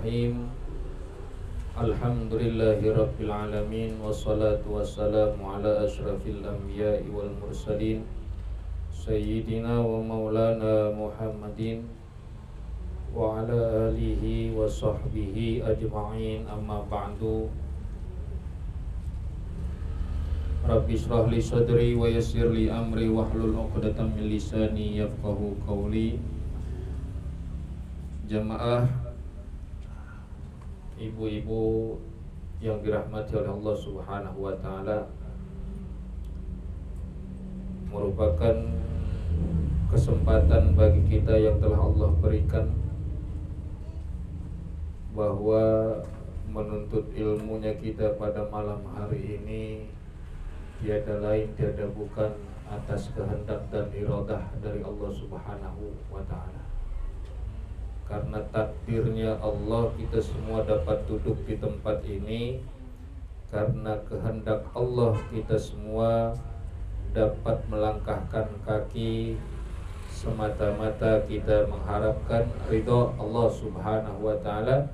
Bismillahirrahmanirrahim. Alhamdulillahirabbil alamin wassalatu wassalamu ala asyrafil anbiya'i wal mursalin sayyidina wa maulana Muhammadin wa ala alihi wa sahbihi ajma'in, amma ba'du. Rabbi shrah li sadri wa yassir li amri wahlul 'uqdatam min lisani yafqahu qawli. Jamaah ibu-ibu yang dirahmati oleh Allah Subhanahu wa taala, merupakan kesempatan bagi kita yang telah Allah berikan bahwa menuntut ilmunya kita pada malam hari ini tiada lain tiada bukan atas kehendak dan iradah dari Allah Subhanahu wa taala. Karena takdirnya Allah kita semua dapat duduk di tempat ini, karena kehendak Allah kita semua dapat melangkahkan kaki semata-mata kita mengharapkan ridha Allah Subhanahu wa taala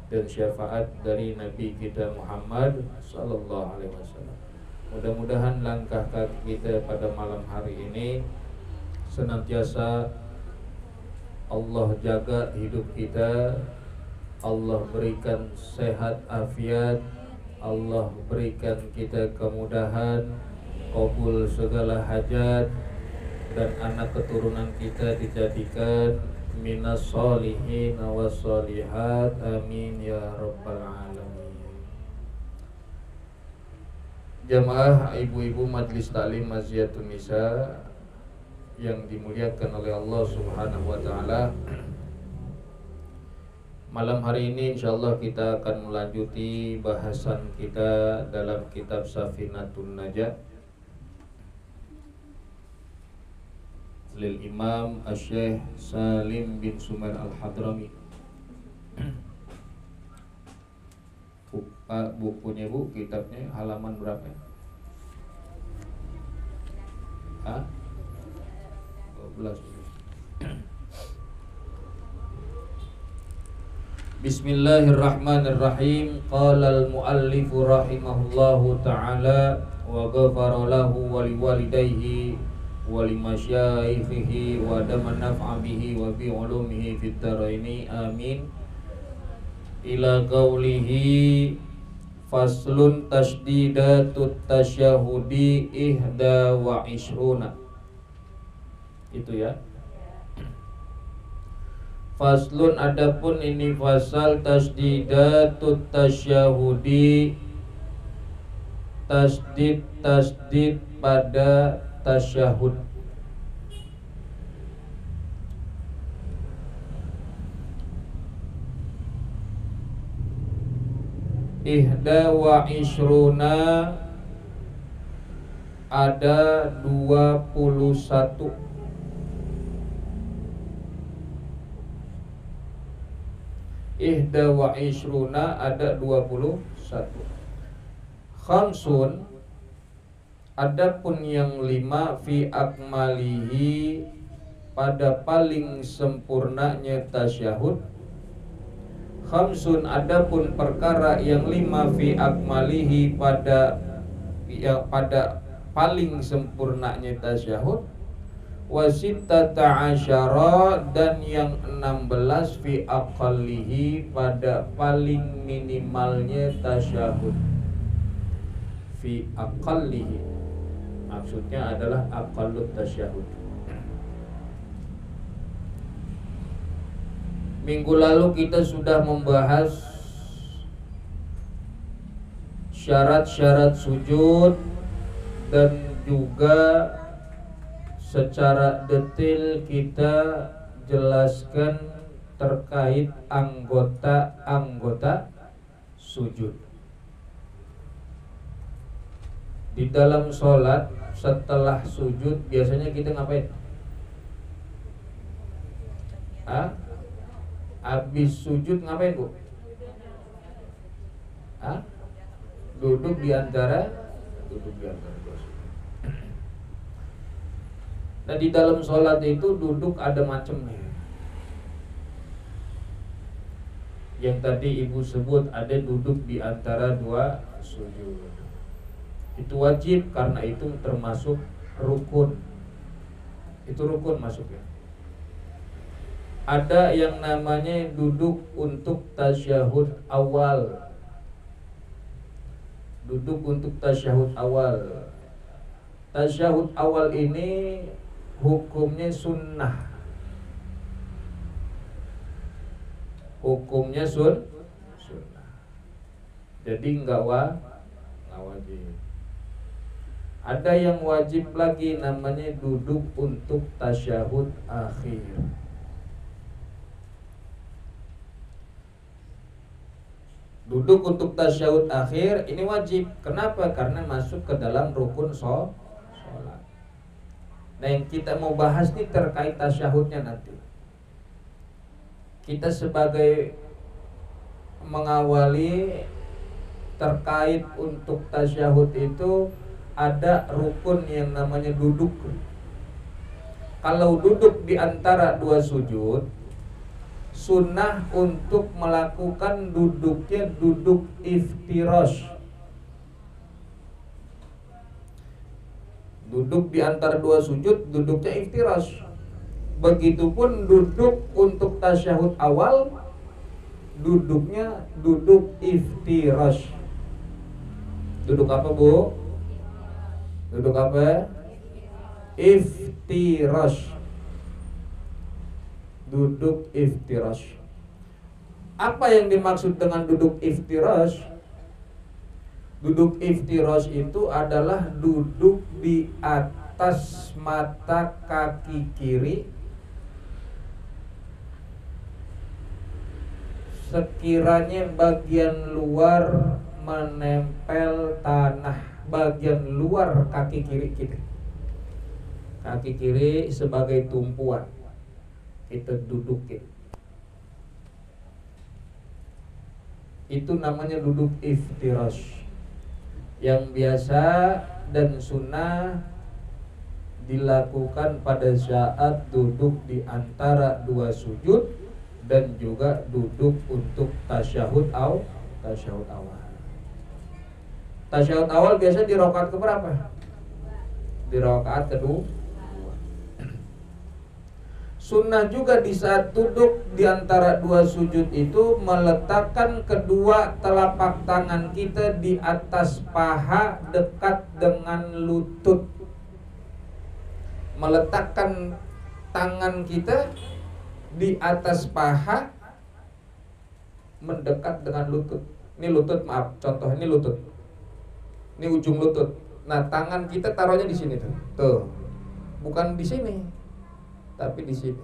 dan syafaat dari Nabi kita Muhammad sallallahu alaihi wasallam. Mudah-mudahan langkah kaki kita pada malam hari ini senantiasa Allah jaga hidup kita, Allah berikan sehat afiat, Allah berikan kita kemudahan, kabul segala hajat, dan anak keturunan kita dijadikan minas solihin was solihat, amin ya rabbal alamin. Jamaah ibu-ibu Majelis Taklim Maziyatun Nisa yang dimuliakan oleh Allah Subhanahu wa taala, malam hari ini insyaallah kita akan melanjuti bahasan kita dalam kitab Safinatun Najah lil Imam Asy-Syaikh Salim bin Sumair Al-Hadrami. Bukunya Bu, kitabnya halaman berapa? Hah? 12. Bismillahirrahmanirrahim. Qala al-muallif rahimahullahu ta'ala wa ghafara lahu wa liwalidayhi wa limasyaikhihi wa daman naf'a bihi wa bi ulumihi fid dharaini, amin. Ila qawlihi faslun tasdidatut tasyahudi ihda wa ishruna. Itu ya. Faslun, adapun ini fasal tasdidatut tasyahudi, tasdid pada tasyahud. Ihda wa ishruna, ada 21. Ihda wa ishruna, ada 21. Khamsun, adapun yang 5, fi akmalihi, pada paling sempurnanya tasyahud. Khamsun, adapun perkara yang 5, fi akmalihi, pada paling sempurnanya tasyahud. Wasittata asyara, dan yang 16, fi aqallihi, pada paling minimalnya tasyahud. Fi aqallihi maksudnya adalah aqallut tasyahud. Minggu lalu kita sudah membahas syarat-syarat sujud dan juga secara detail kita jelaskan terkait anggota-anggota sujud. Di dalam sholat setelah sujud biasanya kita ngapain? Habis sujud ngapain Bu? Duduk di antara dua. Nah, di dalam sholat itu duduk ada macamnya. Yang tadi ibu sebut ada duduk di antara dua sujud. Itu wajib karena itu termasuk rukun. Itu rukun masuknya. Ada yang namanya duduk untuk tasyahud awal. Duduk untuk tasyahud awal. Tasyahud awal ini hukumnya sunnah. Hukumnya sunnah. Jadi enggak wajib. Ada yang wajib lagi namanya duduk untuk tasyahud akhir. Duduk untuk tasyahud akhir ini wajib. Kenapa? Karena masuk ke dalam rukun sholat. Nah, yang kita mau bahas ini terkait tasyahudnya nanti. Kita sebagai mengawali terkait untuk tasyahud itu ada rukun yang namanya duduk. Kalau duduk di antara dua sujud, sunnah untuk melakukan duduknya duduk iftirash. Duduk di antara dua sujud, duduknya iftirash. Begitupun duduk untuk tasyahud awal, duduknya duduk iftirash. Duduk apa, Bu? Duduk apa? Iftirash. Duduk iftirash. Apa yang dimaksud dengan duduk iftirash? Duduk iftirash itu adalah duduk di atas mata kaki kiri sekiranya bagian luar menempel tanah, bagian luar kaki kiri kita. Kaki kiri sebagai tumpuan kita dudukin. Itu namanya duduk iftirash. Yang biasa dan sunnah dilakukan pada saat duduk di antara dua sujud dan juga duduk untuk tasyahud awal. Tasyahud awal biasa di rakaat keberapa? Di rakaat kedua. Sunnah juga di saat duduk di antara dua sujud itu meletakkan kedua telapak tangan kita di atas paha dekat dengan lutut. Meletakkan tangan kita di atas paha mendekat dengan lutut. Ini lutut, maaf, contoh ini lutut. Ini ujung lutut. Nah, tangan kita taruhnya di sini tuh. Tuh. Bukan di sini, tapi di sini.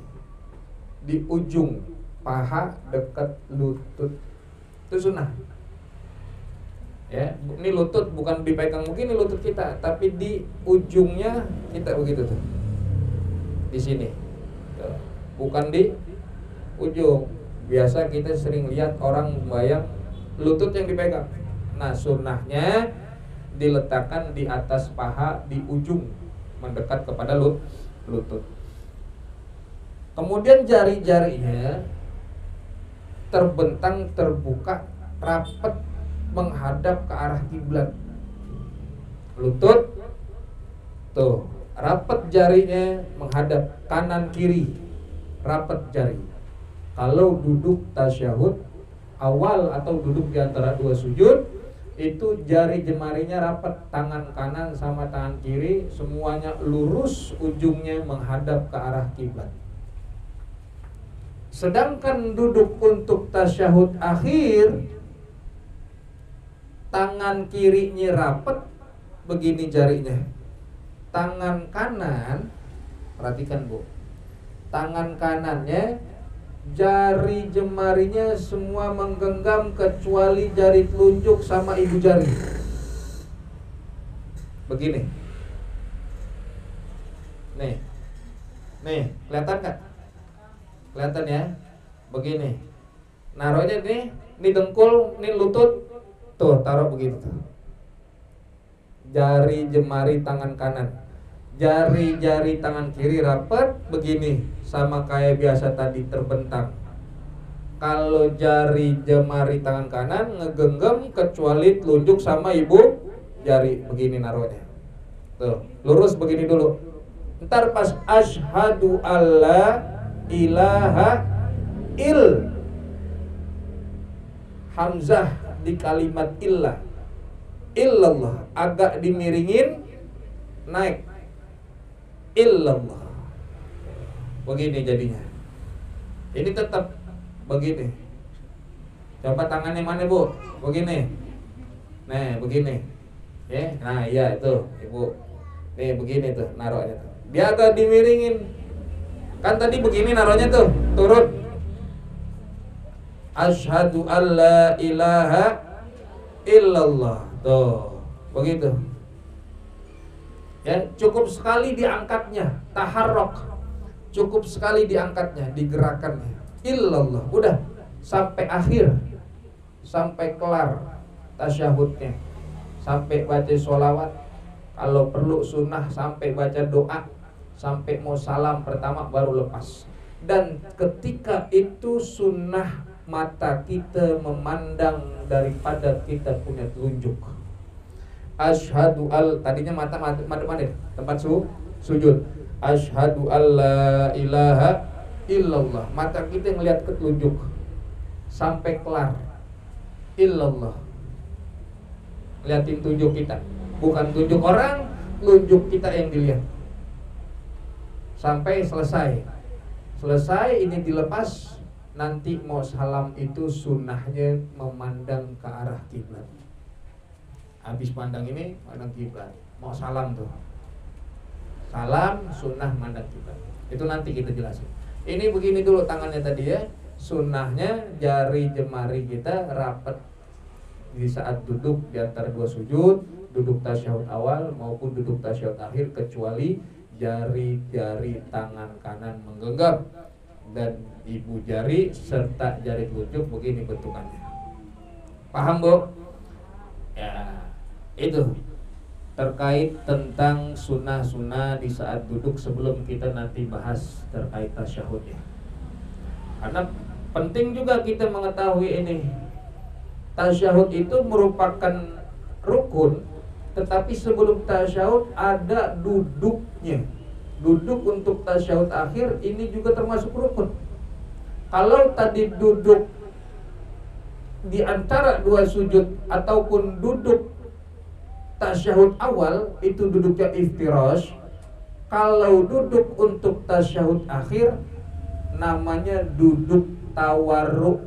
Di ujung paha dekat lutut. Itu sunnah. Ya, ini lutut bukan dipegang begini lutut kita, tapi di ujungnya kita begitu tuh. Di sini. Tuh. Bukan di ujung. Biasa kita sering lihat orang membayang lutut yang dipegang. Nah, sunnahnya diletakkan di atas paha di ujung mendekat kepada lutut. Kemudian jari-jarinya terbentang terbuka rapat menghadap ke arah kiblat. Lutut tuh rapat jarinya menghadap kanan kiri, rapat jari. Kalau duduk tasyahud awal atau duduk di antara dua sujud, itu jari jemarinya rapat, tangan kanan sama tangan kiri semuanya lurus, ujungnya menghadap ke arah kiblat. Sedangkan duduk untuk tasyahud akhir, tangan kirinya rapat begini jarinya. Tangan kanan, perhatikan Bu, tangan kanannya jari jemarinya semua menggenggam kecuali jari telunjuk sama ibu jari. Begini. Nih, kelihatan gak? Kelihatan ya? Begini. Naruhnya nih, ini dengkul, ini lutut. Tuh, taruh begitu tuh. Jari jemari tangan kanan, jari-jari tangan kiri rapat begini, sama kayak biasa tadi terbentang. Kalau jari jemari tangan kanan ngegenggam kecuali telunjuk sama ibu jari, begini naruhnya. Tuh, lurus begini dulu. Ntar pas asyhadu alla ilaha hamzah di kalimat illallah agak dimiringin, naik illallah. Begini jadinya. Ini tetap begini. Coba tangannya mana Bu? Begini. Nah, begini. Ya, nah iya itu, Ibu. Nih begini tuh naruhnya tuh. Dia agak dimiringin. Kan tadi begini naruhnya tuh, turun. Asyhadu alla ilaha illallah. Tuh, begitu. Ya, cukup sekali diangkatnya, taharrok. Cukup sekali diangkatnya, digerakkannya. Illallah, udah sampai akhir, sampai kelar tasyahudnya, sampai baca sholawat, kalau perlu sunnah sampai baca doa, sampai mau salam pertama baru lepas. Dan ketika itu sunnah mata kita memandang daripada kita punya telunjuk. Asyhadu tadinya mata mana tempat sujud. Asyhadu alla ilaha illallah. Mata kita ngelihat ke telunjuk sampai kelar. Illallah. Lihatin telunjuk kita, bukan telunjuk orang, telunjuk kita yang dilihat. Sampai selesai. Selesai ini dilepas, nanti mau salam itu sunnahnya memandang ke arah kiblat. Habis pandang ini, pandang kiblat. Mau salam tuh. Salam sunnah mandang kiblat. Itu nanti kita jelasin. Ini begini dulu tangannya tadi ya. Sunnahnya jari jemari kita rapat di saat duduk di antara dua sujud, duduk tasyahud awal maupun duduk tasyahud akhir, kecuali jari-jari tangan kanan menggenggam dan ibu jari serta jari telunjuk begini bentukannya. Paham Bu? Ya, itu terkait tentang sunnah-sunnah di saat duduk sebelum kita nanti bahas terkait tasyahudnya. Karena penting juga kita mengetahui ini. Tasyahud itu merupakan rukun, tetapi sebelum tasyahud ada duduknya. Duduk untuk tasyahud akhir ini juga termasuk rukun. Kalau tadi duduk di antara dua sujud ataupun duduk tasyahud awal itu duduknya iftirash. Kalau duduk untuk tasyahud akhir namanya duduk tawarruk.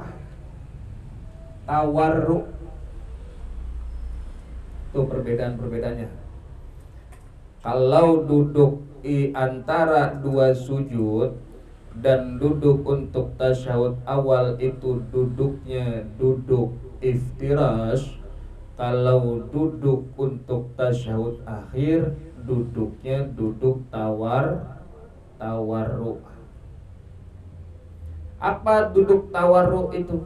Tawarruk. Itu perbedaan-perbedaannya. Kalau duduk di antara dua sujud dan duduk untuk tasyahud awal itu duduknya duduk iftirash. Kalau duduk untuk tasyahud akhir duduknya duduk tawarruk. Apa duduk tawarruk itu?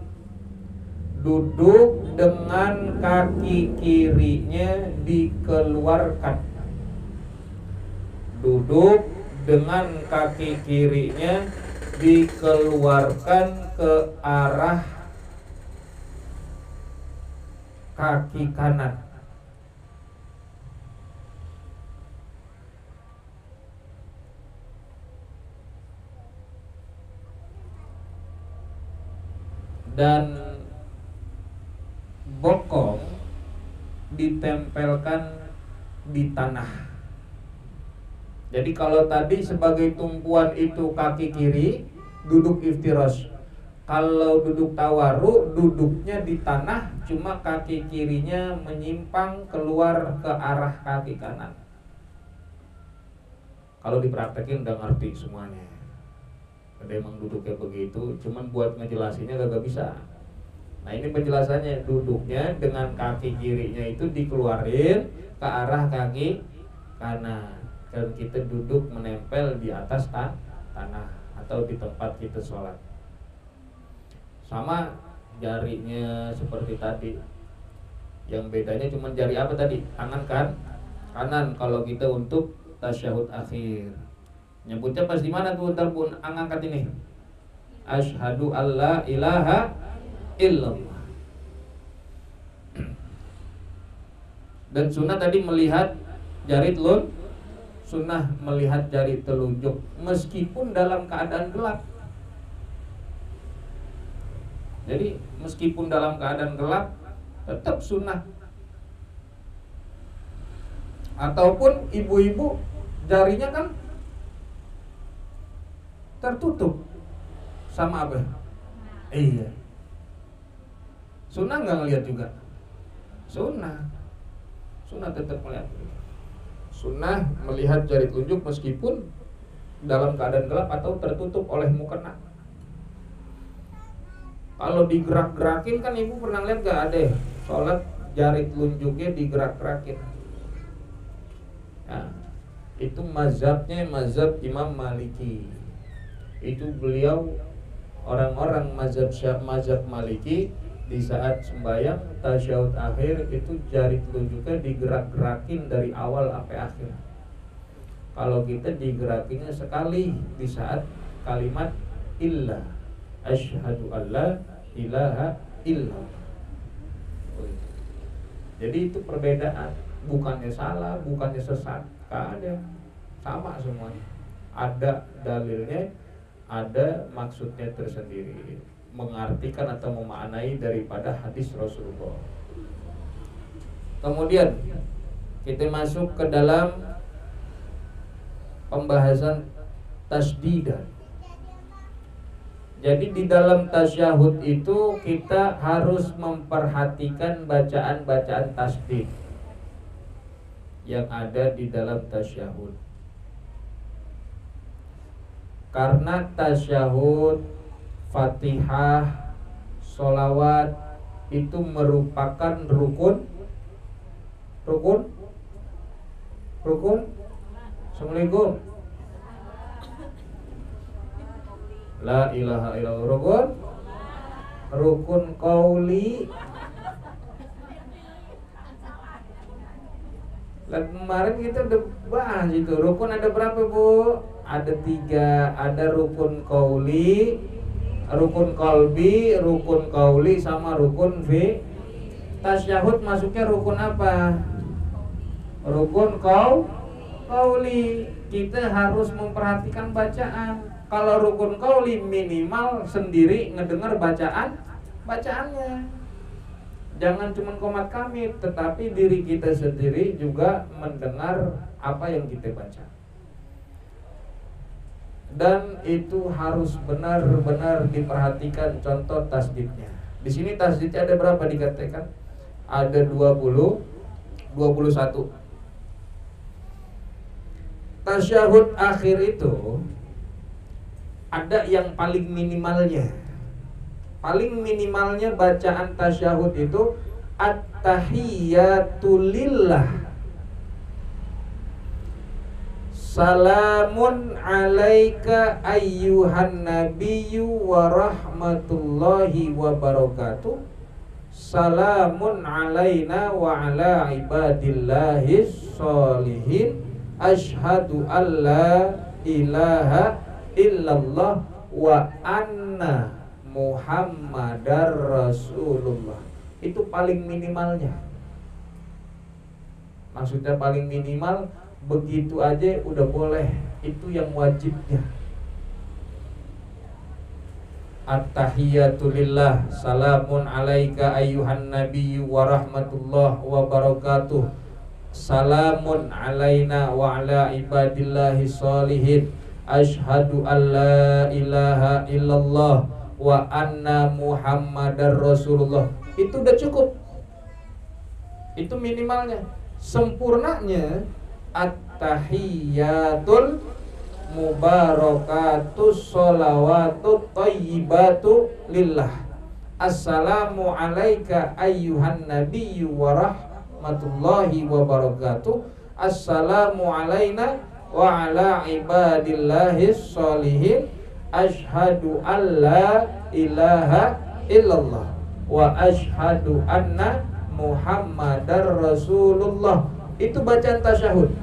Duduk dengan kaki kirinya dikeluarkan. Duduk dengan kaki kirinya dikeluarkan ke arah kaki kanan. Dan bokong ditempelkan di tanah. Jadi kalau tadi sebagai tumpuan itu kaki kiri duduk iftirash. Kalau duduk tawarruk duduknya di tanah, cuma kaki kirinya menyimpang keluar ke arah kaki kanan. Kalau dipraktekin udah ngerti semuanya. Ada emang duduknya begitu, cuman buat ngejelasinnya gak bisa. Nah ini penjelasannya, duduknya dengan kaki kirinya itu dikeluarin ke arah kaki kanan. Dan kita duduk menempel di atas tanah atau di tempat kita sholat. Sama jarinya seperti tadi. Yang bedanya cuma jari apa tadi? Tangan kan? Kanan kalau kita untuk tasyahud akhir. Nyebutnya pas di mana tuh ntar pun angkat ini? Asyhadu alla ilaha illallah. Dan sunnah tadi melihat jari telun, sunnah melihat jari telunjuk meskipun dalam keadaan gelap. Jadi meskipun dalam keadaan gelap tetap sunnah. Ataupun ibu-ibu jarinya kan tertutup sama apa? Iya. Sunnah nggak ngelihat juga? Sunnah. Sunnah tetap melihat. Sunnah melihat jari telunjuk meskipun dalam keadaan gelap atau tertutup oleh mukena. Kalau digerak-gerakin kan ibu pernah lihat gak ada sholat jari telunjuknya digerak-gerakin. Nah, itu mazhabnya mazhab Imam Maliki. Itu beliau orang-orang mazhab Maliki di saat sembahyang tasyahud akhir itu jari telunjuknya digerak-gerakin dari awal sampai akhir. Kalau kita digerakinya sekali di saat kalimat illa asyhadu alla ilaha illallah. Jadi itu perbedaan, bukannya salah, bukannya sesat, gak ada, sama semuanya. Ada dalilnya, ada maksudnya tersendiri, mengartikan atau memaknai daripada hadis Rasulullah. Kemudian kita masuk ke dalam pembahasan tasdidan. Jadi di dalam tasyahud itu kita harus memperhatikan bacaan-bacaan tasdid yang ada di dalam tasyahud. Karena tasyahud, Fatihah, sholawat itu merupakan rukun. Assalamualaikum. La ilaha illallah rukun qauli. Lah kemarin kita udah bahas itu rukun ada berapa bu? Ada 3, ada rukun qauli, rukun qalbi, rukun qauli sama rukun fi. Tasyahud masuknya rukun apa? Rukun qauli. Kita harus memperhatikan bacaan. Kalau rukun qauli minimal sendiri ngedengar bacaannya. Jangan cuma qomat kamit, tetapi diri kita sendiri juga mendengar apa yang kita baca. Dan itu harus benar-benar diperhatikan contoh tasdidnya. Di sini tasdidnya ada berapa dikatakan? Ada 21. Tasyahud akhir itu ada yang paling minimalnya. Paling minimalnya bacaan tasyahud itu at-tahiyyatu lillah. Salamun alaika ayyuhan nabiyyu wa rahmatullahi wa barakatuh. Salamun alaina wa ala ibadillahis sholihin. Asyhadu alla ilaha illallah wa anna Muhammadar Rasulullah. Itu paling minimalnya. Maksudnya paling minimal begitu aja udah boleh. Itu yang wajibnya. At-tahiyyatu lillah. Salamun alaika ayyuhan nabiyyu wa rahmatullah wa barakatuh. Salamun alaina wa ala ibadillahi sholihin. Asyhadu alla ilaha illallah wa anna Muhammadar Rasulullah. Itu udah cukup. Itu minimalnya. Sempurnanya at-tahiyyatul mubarakatus sholawatut thayyibatu lillah. Assalamu alayka ayyuhan nabiyyu wa rahmatullahi wa barakatuh. Assalamu alayna wa ala ibadillahis sholihin. Asyhadu alla ilaha illallah wa asyhadu anna Muhammadar Rasulullah. Itu bacaan tasyahud.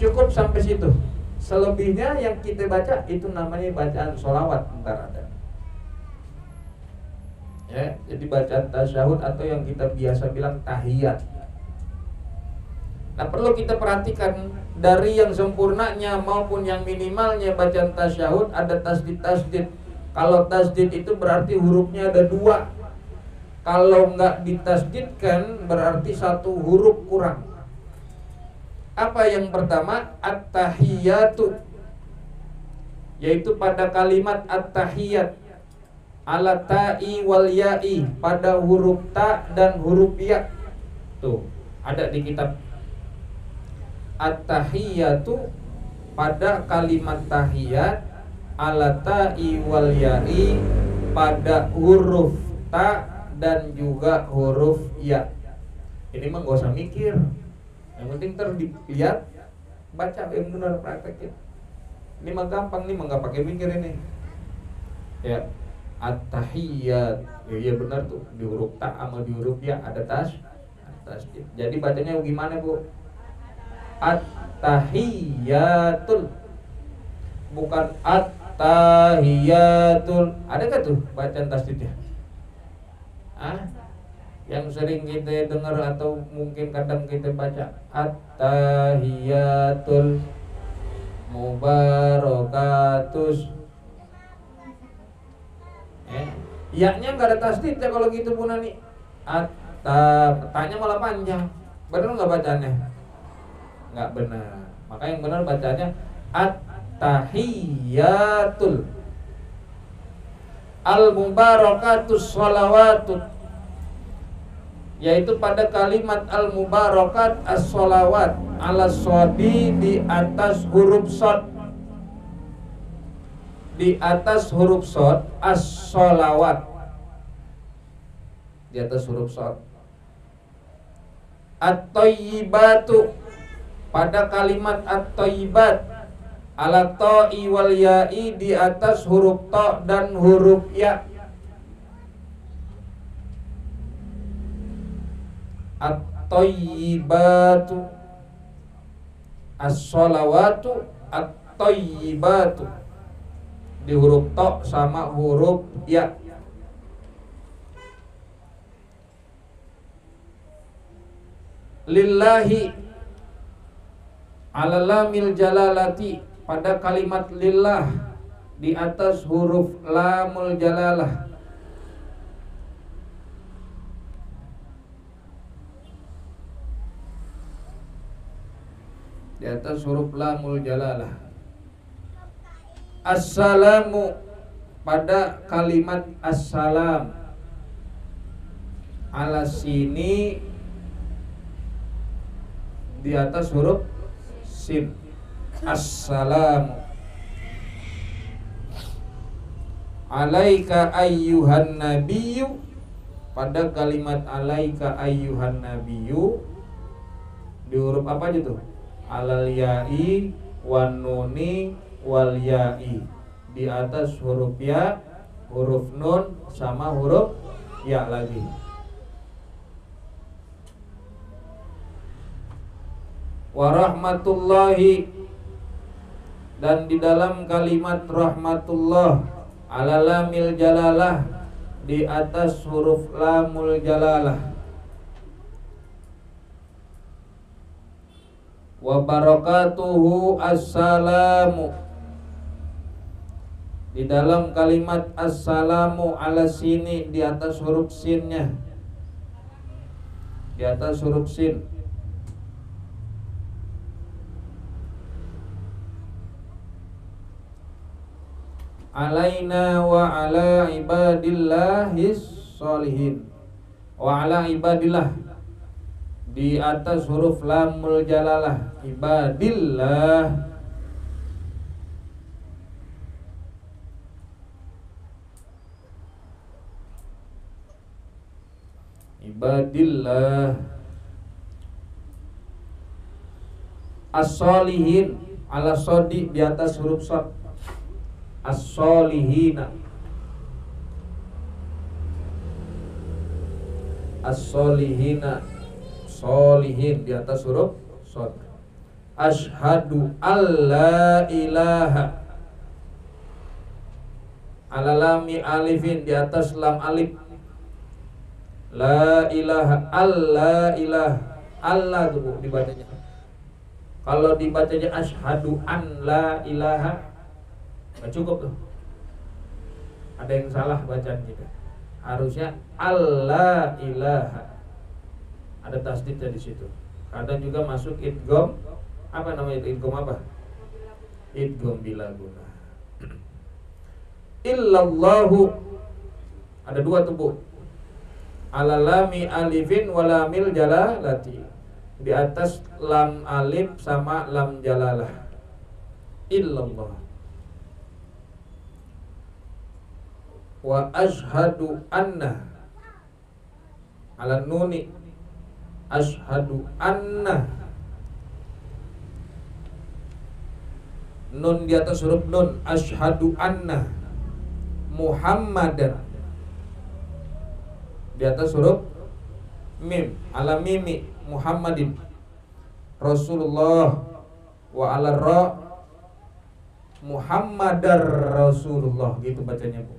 Cukup sampai situ. Selebihnya yang kita baca itu namanya bacaan sholawat. Ntar ada. Ya, jadi bacaan tasyahud atau yang kita biasa bilang tahiyat. Nah, perlu kita perhatikan dari yang sempurnanya maupun yang minimalnya bacaan tasyahud ada tasdid-tasdid. Kalau tasdid itu berarti hurufnya ada 2. Kalau nggak ditasdidkan berarti 1 huruf kurang. Apa yang pertama? At-tahiyatu, yaitu pada kalimat at-tahiyat, ala ta'i wal ya'i, pada huruf ta dan huruf ya. Tuh, ada di kitab. At-tahiyatu pada kalimat tahiyat, ala ta'i wal ya'i, pada huruf ta dan juga huruf ya. Ini mah gak usah mikir, yang penting dilihat, baca yang benar, praktekin. Ini mah gampang, nih mah gak pakai mikir ini. Ya, at-tahiyyat, ya benar tuh, di huruf ta sama di huruf ya ada tasdid. Jadi bacanya gimana, Bu? At-tahiyyatul, bukan at-tahiyyatul. Ada gak tuh bacaan tasdidnya? Yang sering kita dengar atau mungkin kadang kita baca at-tahiyyatul mubarakatus. Ya-nya nggak ada tasdidnya kalau gitu, Bu Nani. Tanya malah panjang. Benar nggak bacanya? Nggak benar. Maka yang benar bacanya at-tahiyyatul al-mubarakatus sholawatut, yaitu pada kalimat al-mubarakat as-sholawat, ala shodi, di atas huruf shod, di atas huruf shod, as-sholawat, di atas huruf shod. At-thayyibatu, pada kalimat at-thayyibat, ala ta'i wal ya'i, di atas huruf ta dan huruf ya. At-thayyibatu, as-sholawatu, at-thayyibatu, di huruf ta sama huruf ya. Lillahi, ala lamil jalalati, pada kalimat lillah, di atas huruf lamul jalalah. Di atas huruf lamul jalalah. Assalamu, pada kalimat assalam, ala sini, di atas huruf sin. Assalamu alaika ayyuhan nabiyyu, pada kalimat alaika ayyuhan nabiyyu, di huruf apa aja tuh? Alal ya'i wan nuni wal ya'i, di atas huruf ya, huruf nun sama huruf ya lagi. Wa rahmatullahi, dan di dalam kalimat rahmatullah, ala lamil jalalah, di atas huruf lamul jalalah. Wa barakatuhu assalamu, di dalam kalimat assalamu, ala sini, di atas huruf sinnya, di atas huruf sin. Alaina wa ala ibadillahis sholihin, wa ala ibadillah, di atas huruf lamul jalalah, ibadillah. Ibadillah. As-sholihin, ala shodi, di atas huruf shod, as-sholihina. As-sholihina, sholihin, di atas huruf shod. Asyhadu alla ilaha, ala lami alifin, di atas lam alif, La ilaha Allah ilah Allah tuh Bu, dibacanya. Kalau dibacanya asyhadu an la ilaha nggak cukup tuh. Ada yang salah bacaan kita. Harusnya Allah ilaha. Ada tasdidnya di situ. Kadang juga masuk idgham. Apa namanya itu? Idgham apa? Idgham bila guna. Illallahu. Ada dua tuh Bu. Alalami alifin walamil jalalati. Di atas lam alif sama lam jalalah. Illallah. Wa ashhadu anna ala nuni. Ashhadu anna. Nun di atas huruf nun. Ashhadu anna Muhammadan. Di atas huruf mim. Ala mimi Muhammadin Rasulullah. Wa ala ra Muhammadar Rasulullah. Gitu bacanya Bu.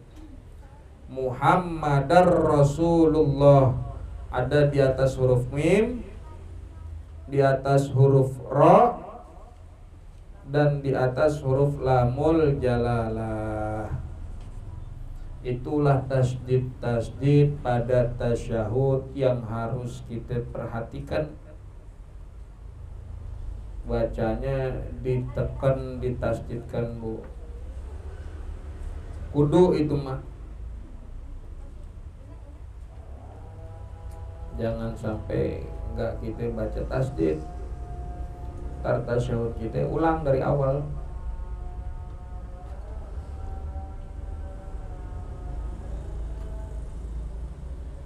Muhammadar Rasulullah. Ada di atas huruf mim, di atas huruf ra, dan di atas huruf lamul jalalah. Itulah tasdid pada tasyahud yang harus kita perhatikan. Bacanya ditekan, ditasdidkan Bu. Kudu itu mah. Jangan sampai enggak kita baca tasdid, tar tasyahud kita ulang dari awal.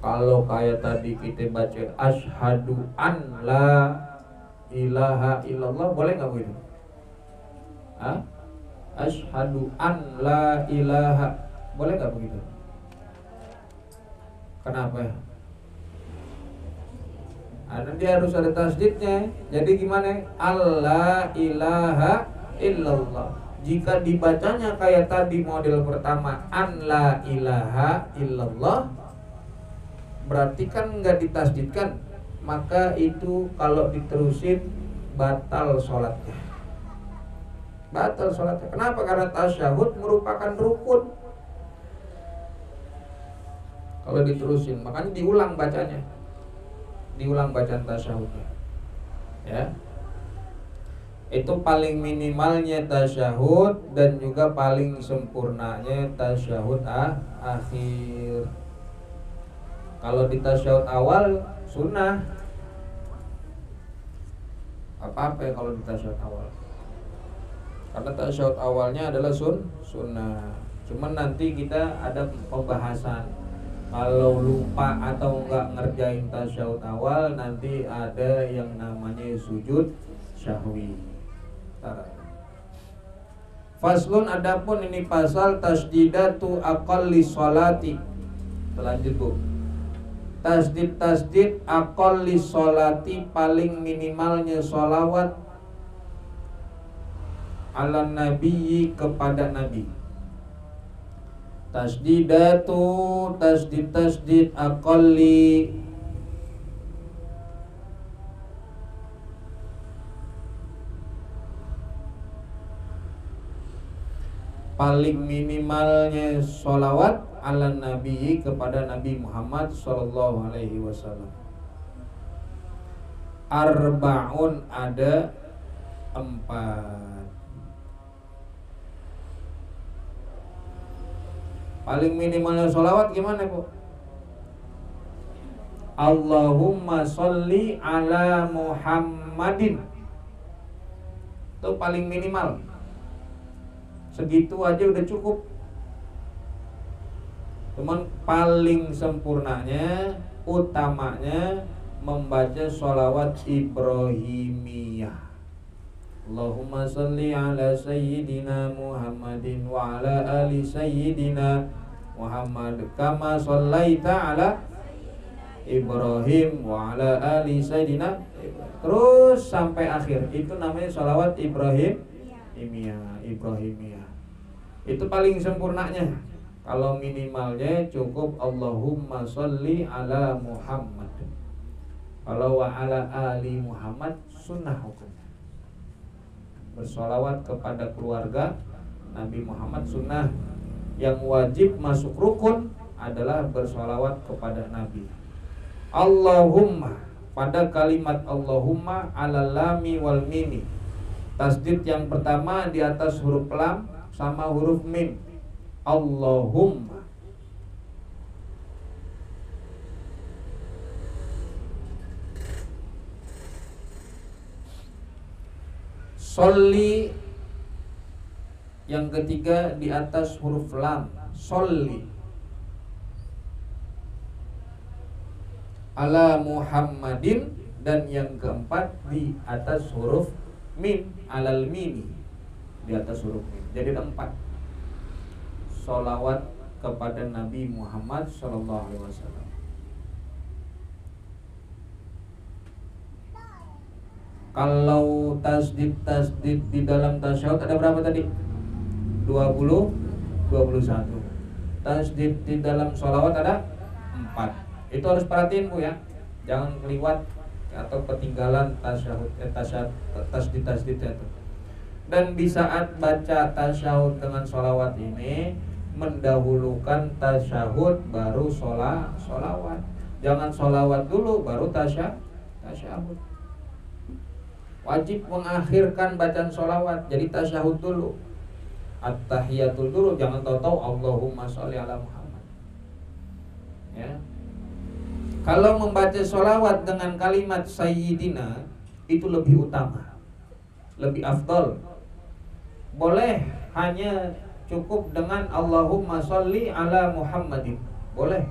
Kalau kayak tadi kita baca asyhadu an la ilaha illallah, boleh nggak begitu? Asyhadu an la ilaha, boleh nggak begitu? Kenapa ya? Nanti harus ada tasdidnya. Jadi gimana? Allah ilaha illallah. Jika dibacanya kayak tadi model pertama an la ilaha illallah, berarti kan nggak ditasdidkan, maka itu kalau diterusin batal sholatnya. Batal sholatnya. Kenapa? Karena tasyahud merupakan rukun. Kalau diterusin, makanya diulang bacanya. Diulang bacaan tasyahudnya. Ya. Itu paling minimalnya tasyahud dan juga paling sempurnanya tasyahud akhir. Kalau di tasyahud awal sunnah. Apa-apa ya kalau di tasyahud awal. Karena tasyahud awalnya adalah sunnah. Cuman nanti kita ada pembahasan. Kalau lupa atau enggak ngerjain tasyahud awal, nanti ada yang namanya sujud syahwi. Faslun, adapun ini pasal tasdidatu aqalli sholati. Lanjut Bu. Tasdid aqalli sholati, paling minimalnya sholawat ala nabiyyi, kepada nabi. Tasdidatu, tasdid aqalli, paling minimalnya sholawat ala nabi, kepada Nabi Muhammad sallallahu alaihi wasallam. Arba'un, ada 4. Paling minimalnya sholawat gimana Bu? Allahumma sholli ala Muhammadin. Itu paling minimal. Segitu aja udah cukup. Cuman paling sempurnanya, utamanya membaca sholawat Ibrahimiyah. Allahumma salli ala sayyidina Muhammadin wa ala ali sayyidina Muhammad kama sallaita ala Ibrahim wa ala ali sayyidina, terus sampai akhir. Itu namanya sholawat Ibrahimiyah. Itu paling sempurnanya. Kalau minimalnya cukup Allahumma sholli ala Muhammad. Kalau wa ala ali Muhammad sunnah hukumnya. Bersolawat kepada keluarga Nabi Muhammad sunnah. Yang wajib masuk rukun adalah bersolawat kepada Nabi. Allahumma, pada kalimat Allahumma ala lami wal mimi, tasdid yang pertama di atas huruf lam sama huruf mim. Allahumma. Sholli yang ketiga di atas huruf lam, sholli. Ala Muhammadin, dan yang keempat di atas huruf mim, alal mimi, di atas huruf mim. Jadi ada 4. Sholawat kepada Nabi Muhammad SAW. Kalau tasdid di dalam tasyahud ada berapa tadi? 20, 21. Tasdid di dalam sholawat ada 4. Itu harus perhatiin Bu ya. Jangan keliwat atau ketinggalan tasdid itu. Dan di saat baca tasyahud dengan sholawat ini, mendahulukan tasyahud baru sholawat. Jangan sholawat dulu baru tasyahud. Wajib mengakhirkan bacaan sholawat. Jadi tasyahud dulu, at-tahiyatul dulu. Jangan tahu-tahu Allahumma sholli ala Muhammad ya. Kalau membaca sholawat dengan kalimat sayyidina itu lebih utama, lebih afdal. Boleh hanya cukup dengan Allahumma sholli ala Muhammadin, boleh.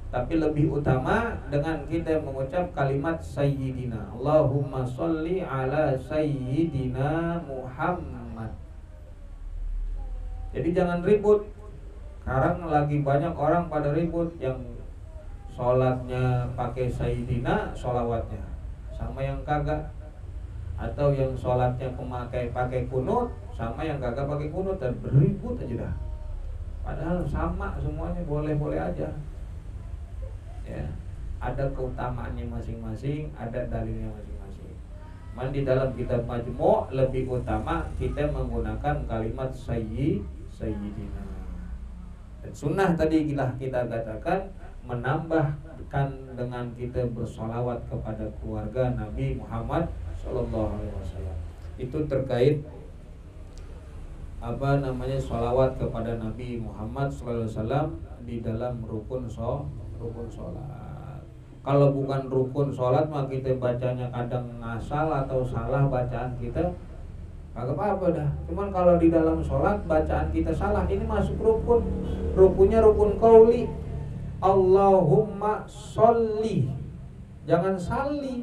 Tapi lebih utama dengan kita mengucap kalimat sayyidina. Allahumma sholli ala sayyidina Muhammad. Jadi jangan ribut. Sekarang lagi banyak orang pada ribut, yang sholatnya pakai sayyidina, sholawatnya sama yang kagak. Atau yang sholatnya pakai kunut sama yang kagak pakai kunut, dan beribut aja dah. Padahal sama semuanya, boleh-boleh aja ya. Ada keutamaannya masing-masing, ada dalilnya masing-masing. Man di dalam kitab Majmu' lebih utama kita menggunakan kalimat sayyidina. Dan sunnah tadi kita katakan menambahkan dengan kita bersolawat kepada keluarga Nabi Muhammad SAW. Itu terkait sholawat kepada Nabi Muhammad SAW di dalam rukun sholat. Kalau bukan rukun sholat mah kita bacanya kadang ngasal atau salah bacaan kita, kagak apa-apa dah. Cuman kalau di dalam sholat bacaan kita salah, ini masuk rukun. Rukunnya rukun qauli. Allahumma sholli, jangan salli.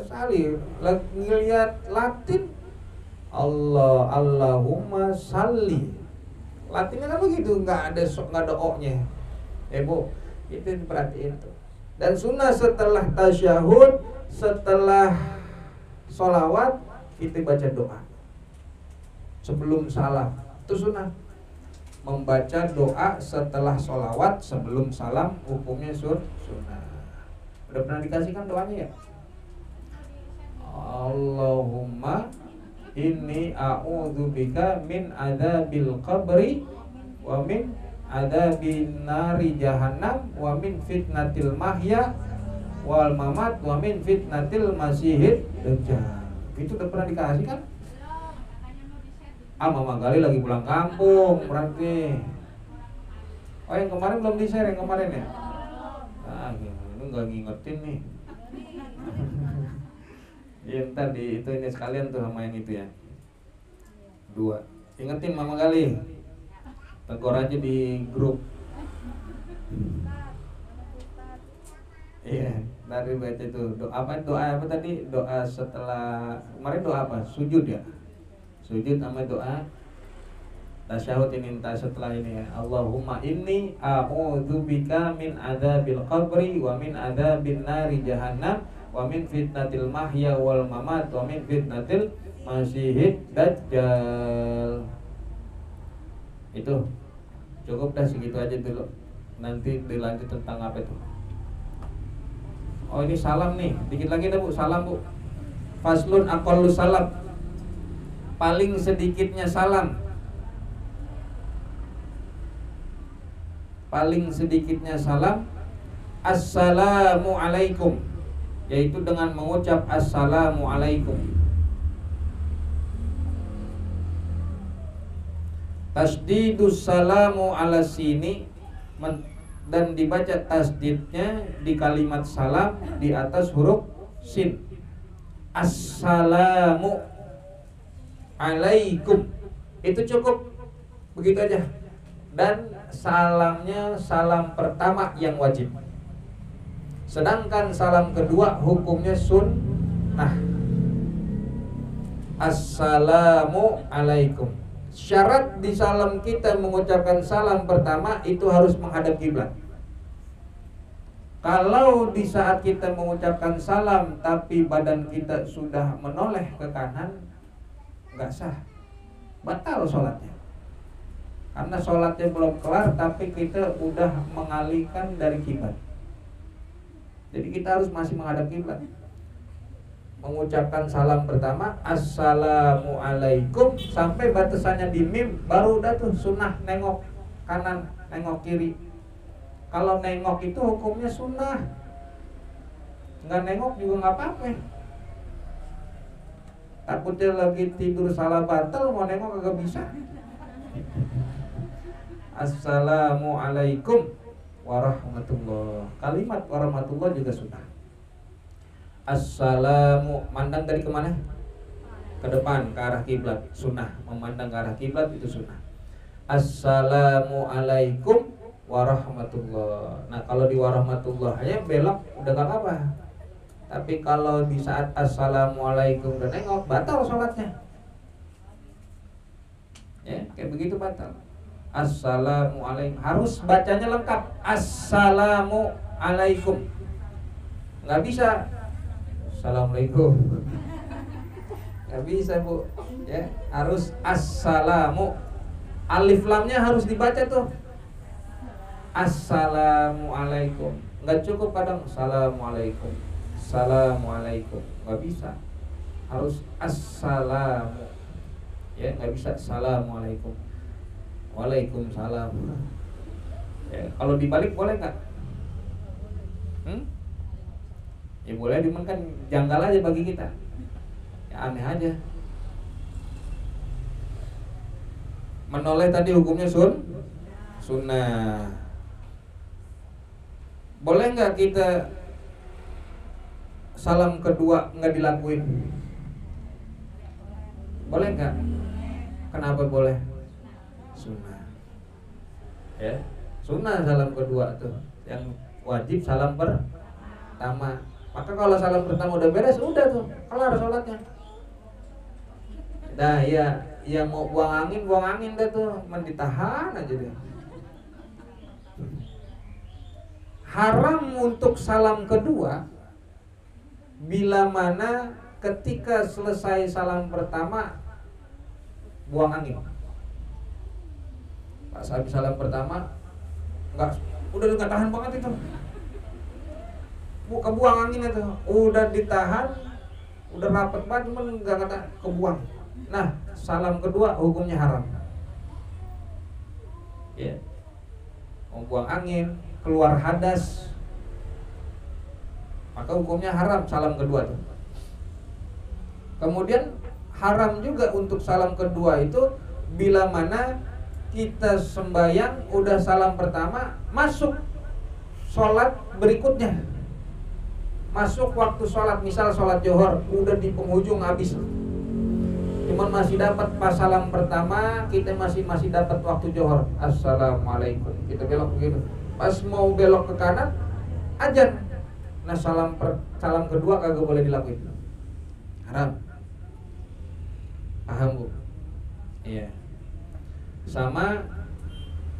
Salli ngelihat Latin Allahumma salli. Latinnya kan begitu, nggak ada o-nya. Bu, itu diperhatiin tuh. Dan sunnah setelah tasyahud, setelah sholawat, kita baca doa sebelum salam. Itu sunnah. Membaca doa setelah sholawat sebelum salam, hukumnya sunnah. Udah pernah dikasihkan doanya ya? Allahumma inni a'udzubika min adzabil qabri wa min adzabin nari jahannam wa min fitnatil mahya wal mamat wa min fitnatil masihid dajjal. Itu udah pernah dikasih kan? Mama Gali lagi pulang kampung berarti. Oh, yang kemarin belum di-share, yang kemarin ya? Nah, ini nggak ngingetin nih. Ya ntar di ini sekalian tuh sama yang itu ya. 2. Ingetin Mama Gali. Tegur aja di grup. Iya, dari baca itu doa apa tadi? Doa setelah kemarin doa apa? Sujud ya. Sujud sama doa tasyahud ini entah setelah ini ya. Allahumma inni a'udzubika min adzabil qabri wa min adzabin nari jahannam wa min fitnatil mahya wal mamat wa min fitnatil masihid dajjal. Itu cukup dah, segitu aja dulu. Nanti dilanjut tentang apa itu. Oh ini salam nih, dikit lagi dah Bu, salam Bu. Faslun aqallu salam, paling sedikitnya salam. Paling sedikitnya salam, assalamu alaikum, yaitu dengan mengucap assalamu alaikum. Tasdidus salamu ala sini, dan dibaca tasdidnya di kalimat salam di atas huruf sin. Assalamu alaikum, itu cukup, begitu aja. Dan salamnya salam pertama yang wajib, sedangkan salam kedua hukumnya sunnah. Assalamu alaikum. Syarat di salam kita mengucapkan salam pertama itu harus menghadap kiblat. Kalau di saat kita mengucapkan salam tapi badan kita sudah menoleh ke kanan, nggak sah, batal sholatnya. Karena sholatnya belum kelar tapi kita udah mengalihkan dari kiblat. Jadi kita harus masih menghadap kiblat. Mengucapkan salam pertama assalamu alaikum sampai batasannya di mim, baru udah tuh sunnah nengok kanan, nengok kiri. Kalau nengok itu hukumnya sunnah, nggak nengok juga nggak apa-apa. Takutnya lagi tidur salah batal, mau nengok kagak bisa. Assalamu alaikum warahmatullah. Kalimat warahmatullah juga sunnah. Assalamu, mandang dari kemana? Ke depan, ke arah kiblat, sunnah. Memandang ke arah kiblat itu sunnah. Assalamu alaikum warahmatullah. Nah kalau di warahmatullahnya belok udah gak apa-apa. Tapi kalau di saat assalamualaikum udah nengok, batal sholatnya. Ya kayak begitu batal. Assalamualaikum, harus bacanya lengkap. Assalamualaikum, nggak bisa assalamualaikum, nggak bisa Bu. Ya harus assalamu, alif lamnya harus dibaca tuh. Assalamualaikum, nggak cukup kadang assalamualaikum, assalamualaikum, nggak bisa, harus assalamu. Ya nggak bisa assalamualaikum, waalaikumsalam. Ya, kalau dibalik boleh nggak? Ya boleh, cuman kan janggal aja bagi kita. Ya aneh aja. Menoleh tadi hukumnya sunnah. Boleh nggak kita salam kedua nggak dilakuin? Boleh nggak? Kenapa boleh? Sunnah. Ya, sunnah salam kedua tuh. Yang wajib salam pertama. Maka kalau salam pertama udah beres, udah tuh kelar sholatnya. Nah ya mau buang angin dah tuh, ditahan aja deh. Haram untuk salam kedua bila mana ketika selesai salam pertama buang angin. Pas habis salam pertama udah tahan banget itu, kebuang angin itu, udah ditahan, udah rapet banget, cuman nggak kata kebuang. Nah salam kedua hukumnya haram. Ya, mau buang angin, keluar hadas, maka hukumnya haram salam kedua tuh. Kemudian haram juga untuk salam kedua itu bila mana kita sembahyang udah salam pertama, masuk sholat berikutnya, masuk waktu sholat, misal sholat johor udah di penghujung habis, cuman masih dapat pas salam pertama, kita masih dapat waktu johor, assalamualaikum, kita belok begitu, pas mau belok ke kanan azan. Nah salam kedua kagak boleh dilakuin, haram. Paham Bu? Iya. Sama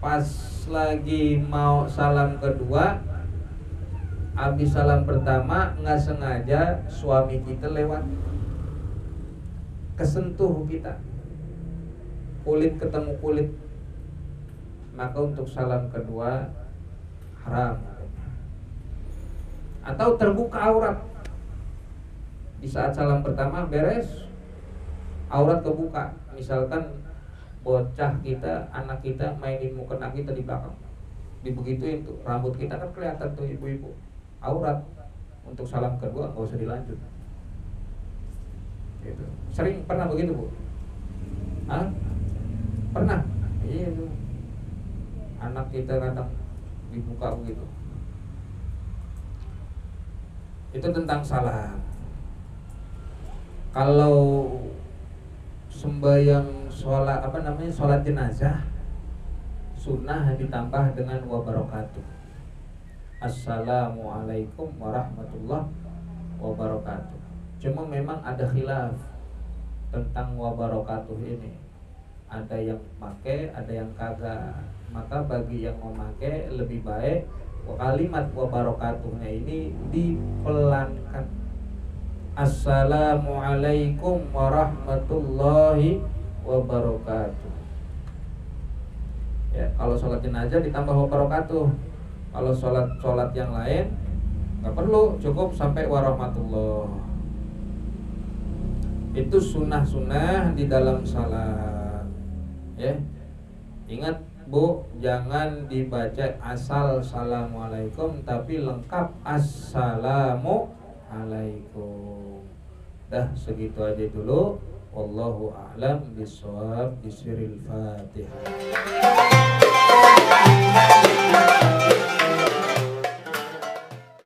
pas lagi mau salam kedua, habis salam pertama nggak sengaja suami kita lewat, kesentuh kita, kulit ketemu kulit, maka untuk salam kedua haram. Atau terbuka aurat. Di saat salam pertama beres, aurat kebuka. Misalkan bocah kita, anak kita mainin mukena kita di belakang, dibegituin tuh, rambut kita kan kelihatan tuh ibu-ibu, aurat. Untuk salam kedua nggak usah dilanjut. Gitu. Sering pernah begitu bu? Hah? Pernah? Iya tuh. Anak kita kadang dibuka begitu. Itu tentang salam. Kalau sembahyang sholat sholat jenazah, sunnah ditambah dengan wabarakatuh. Assalamualaikum warahmatullahi wabarakatuh. Cuma memang ada khilaf tentang wabarakatuh ini. Ada yang pakai, ada yang kagak. Maka bagi yang memakai lebih baik kalimat wabarakatuhnya ini dipelankan. Assalamualaikum warahmatullahi wabarakatuh. Ya, kalau sholat jenazah ditambah wabarakatuh. Kalau sholat yang lain nggak perlu, cukup sampai warahmatullah. Itu sunnah-sunnah di dalam salam. Ya, ingat bu, jangan dibaca asal assalamualaikum, tapi lengkap assalamualaikum. Dah segitu aja dulu. Wallahu a'lam bishawab. Bismillahirrahmanirrahim.